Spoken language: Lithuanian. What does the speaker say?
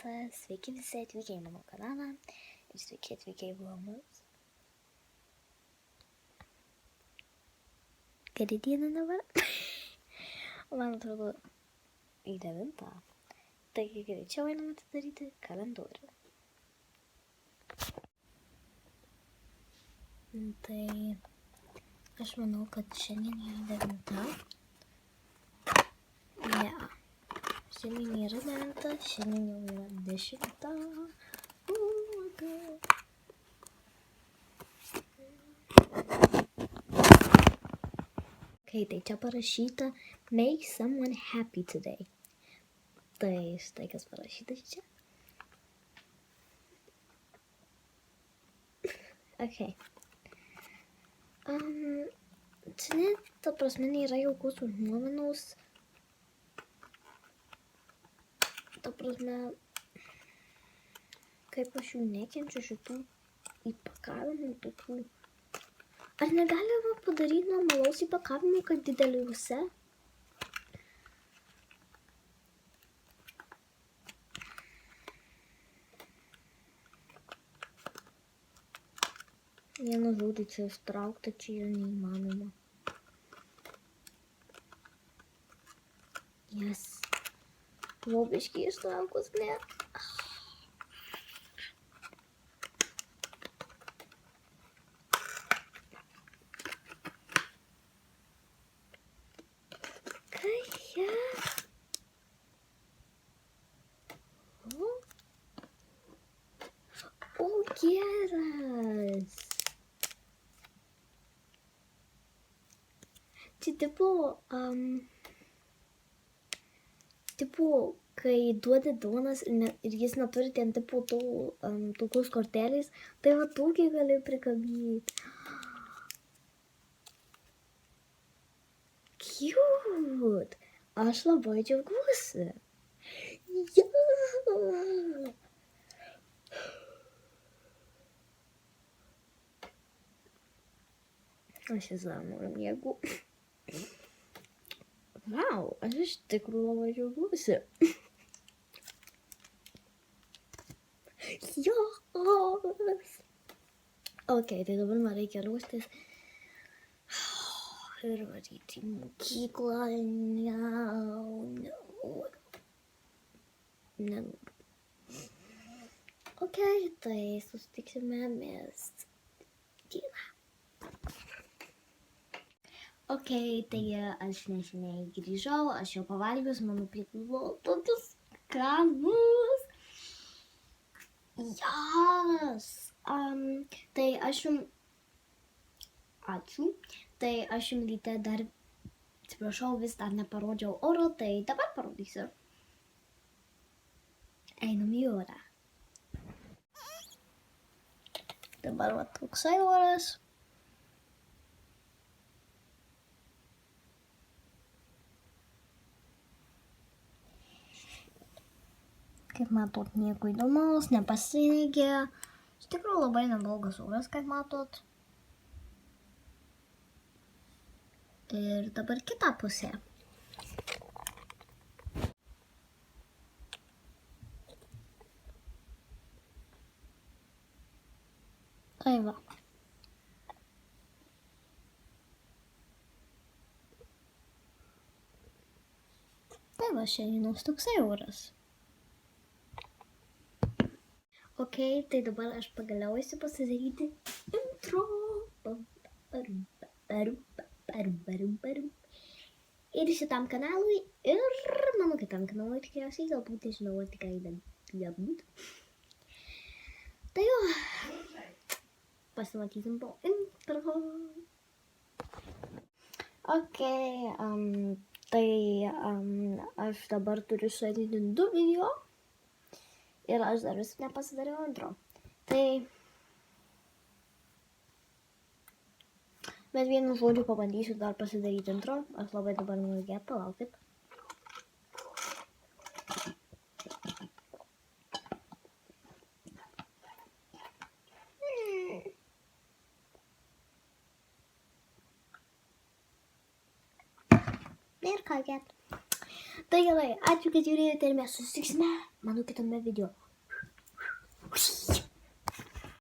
kartą, sveiki visi atvykę į mano kanalą ir sveiki atvykę į vlogus. Geri diena dabar. Man atrodo į 9. Taigi greičiau einam atidaryti kalendorių. Tai aš manau, kad šiandien yra 9. Ne. Šiandien yra 9, šiandien jau yra 10. Okay, tai čia parašyta Make someone happy today. Tai štai kas parašyta čia. Okay. Čia net, ta prasme, nėra jokios užuominos. Ta prasme, kaip aš jų nekenčiu šitų įpakavimų tokių. Ar negalima padaryti normalaus įpakavimo, kad dideliuose? Vienu žodžiu čia ištraukta, čia yra neįmanoma. Yes. Lobiškai ištraukus, ne. Kaja. O, geras. Čia tipo, kai duodi duonas ir jis neturi ten tipo tokios kortelės, tai va tokį gali prikabyti. Cute! Aš labai džiaugiuosi. Yeah. Aš vis dar noriu miegu. Wow, aš iš tikrųjų labai džiaugiuosi. Jos! Ok, tai dabar man reikia ruoštis. Ir varyti į mokyklą. Nenoriu. Ok, tai susitiksime mes dieną. Ok, tai aš neseniai grįžau, aš jau pavalgius, mano pietus buvo tokius skanus. Jas! Tai aš jums... Ačiū. Tai aš jums ryte dar, atsiprašau, vis dar neparodžiau oro, tai dabar parodysiu. Einam į orą. Dabar va toksai oras. Kaip matot, nieko įdomaus, nepasiregė. Iš tikrųjų labai neblogas oras, kaip matot. Ir dabar kita pusė. Tai va. Tai va, šiandienos toksai oras. Ok, tai dabar aš pagaliau eisiu pasidaryti intro. Ir šitam kanalui, ir mano kitam kanalui tikriausiai, galbūt nežinau, ar tikrai galbūt. Tai jo, pasimatysim po intro. Ok, tai aš dabar turiu suedinti 2 video. Ir aš dar vis nepasidariau intro. Tai... Bet vienu žodžiu pabandysiu dar pasidaryti intro. Aš labai dabar noriu palaukit. Ir ką get. Tai gerai, ačiū, kad žiūrėjote ir mes susitiksime mano kitame video.